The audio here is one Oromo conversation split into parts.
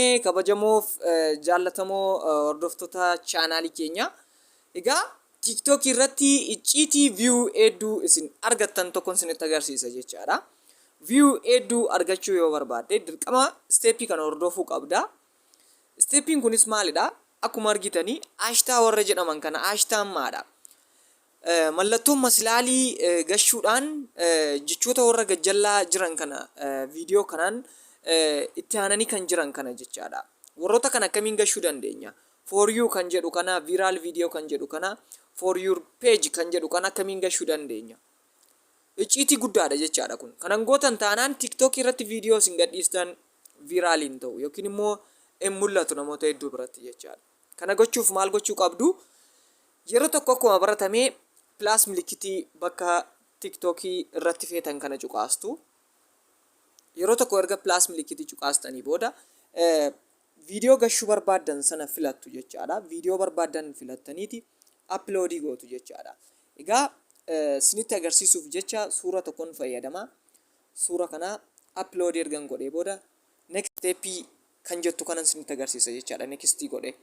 Kabajamoof jaallatamoo hordoftoota chaanaalii keenya. Egaa TikTok irratti icciitii view hedduu isin argattan tokkon isinitti agarsiisa jechaadha. View hedduu argachuu yoo barbaadde dirqama steepii kana hordofuu qabda. Steepiin kunis maalidha? Akkuma argitanii hashtag warra jedhaman kana hashtag maadha. Mallattoon maslaalii gashuudhaan jechoota warra gajjallaa jiran kana viidiyoo kanaan itti aananii kan jiran kana jechaadha. Warroota kana akkamiin gashuu dandeenya? For you kan jedhu kana, viral video kan jedhu kana, for your page kan jedhu kana akkamiin gashuu dandeenya? Icciitii guddaadha jechaadha kun. Kanan gootan taanaan TikTok irratti viidiyoo isin gadhiistan viraliin ta'u yookiin immoo hin mul'atu namoota hedduu biratti jechaadha. Kana gochuuf maal gochuu qabdu? Yeroo tokko akkuma baratamee plus milikitii bakka TikTokii irratti feetan kana cuqaastu. Yeroo tokko erga plus milikitii cuqaastanii booda viidiyoo gashuu barbaadan sana filattu jechaadha. Viidiyoo barbaadan filattaniiti uploadii gootu jechaadha. Egaa isinitti agarsiisuuf jecha suura tokkoon fayyadama. Suura kana upload ergan godhee booda next step kan jettu kanan isinitti agarsiisa jechaadha. Next godhe.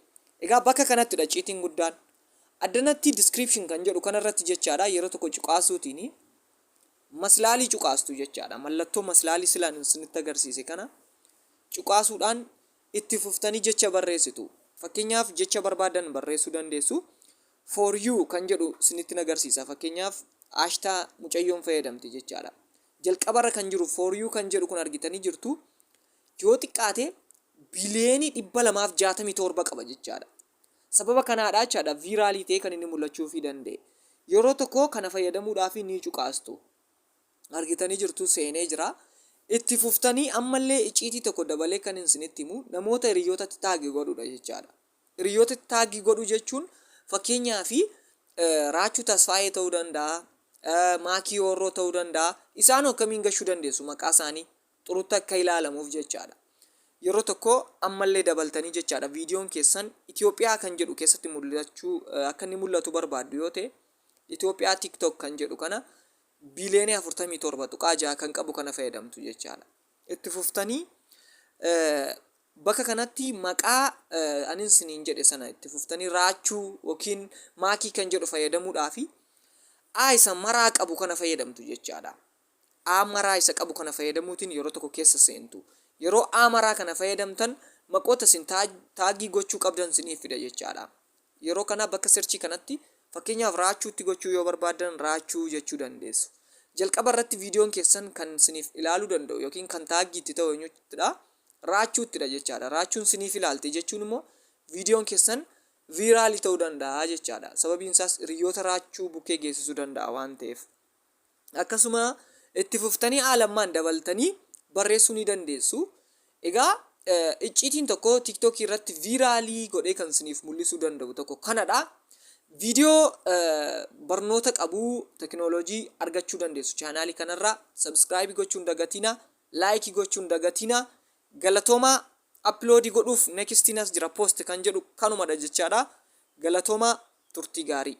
Egaa bakka kanattidha icciitiin guddaan. Addanatti description kan jedhu kanarratti jechaadha. Yeroo tokko cuqaasuutiin maslaalii cuqaastu jechaadha. Mallattoo maslaalii silaan isinitti agarsiise kana cuqaasuudhaan itti fuftanii jecha barreessitu. Fakkeenyaaf jecha barbaadan barreessuu dandeessu. For you kan jedhu isinitti agarsiisa. Fakkeenyaaf hashtag mucayyoon fayyadamte jechaadha. Jalqabarra kan jiru for you kan jedhu kun argitanii jirtu. Yoo xiqqaate biliyoonii 267 qaba jechaadha. Sababa kanaadha jechaadha viraalii ta'e kan inni mul'achuu fi danda'e. Yeroo tokko kana fayyadamuudhaaf ni cuqaastu. Argitanii jirtu seenee jira. Itti fuftanii ammallee icciitii tokko dabalee kan isinitti himu namoota hiriyootatti taagii godhudha jechaadha. Hiriyootatti taagii godhu jechuun fakkeenyaaf Raachuu Tasfaayee ta'uu danda'a, Maakii Horroo ta'uu danda'a. Isaan akkamiin gashuu dandeessu maqaa isaanii xurutti akka ilaalamuuf jechaadha. Yeroo tokko ammallee dabaltanii jechaadha viidiyoon keessan Itoophiyaa kan jedhu keessatti mul'achuu akka inni mul'atu barbaaddu yoo ta'e Itoophiyaa TikTok kan jedhu kana biliyoonii 47.6 kan qabu kana fayyadamtu jechaadha. Itti fuftanii bakka kanatti maqaa anin isiniin jedhe sana itti fuftanii Raachuu yookiin Maakii kan jedhu fayyadamuudhaaf isa maraa qabu kana fayyadamtu jechaadha. Maraa isa qabu kana fayyadamuutiin yeroo tokko keessa seentu. Yeroo maraa kana fayyadamtan maqoota isin taagii gochuu qabdan isiniif fida jechaadha. Yeroo kana bakka searchii kanatti fakkeenyaaf Raachuutti gochuu yoo barbaadan Raachuu jechuu dandeessu. Jalqaba irratti viidiyoon keessan kan isiniif ilaaluu danda'u yookiin kan taagiitti ta'u eenyuttidha? Raachuuttidha jechaadha. Raachuun isiniif ilaalte jechuun immoo viidiyoon keessan viraalii ta'uu danda'a jechaadha. Sababiin isaas hiriyoota Raachuu bukkee geessisuu danda'a waan ta'eef. Akkasuma itti fuftanii alammaan dabaltanii barreessuu ni dandeessu. Egaa icciitiin tokko TikTok irratti viraalii godhee kan isiniif mul'isuu danda'u tokko kanadha. Viidiyoo barnoota qabu teknooloojii argachuu dandeessu chaanaalii kanarraa. Subscribe gochuun dagatina, like gochuun dagatina. Galatoomaa uploadii godhuuf nextinas jira post kan jedhu kanumadha jechaadha. Galatoomaa turtii gaarii.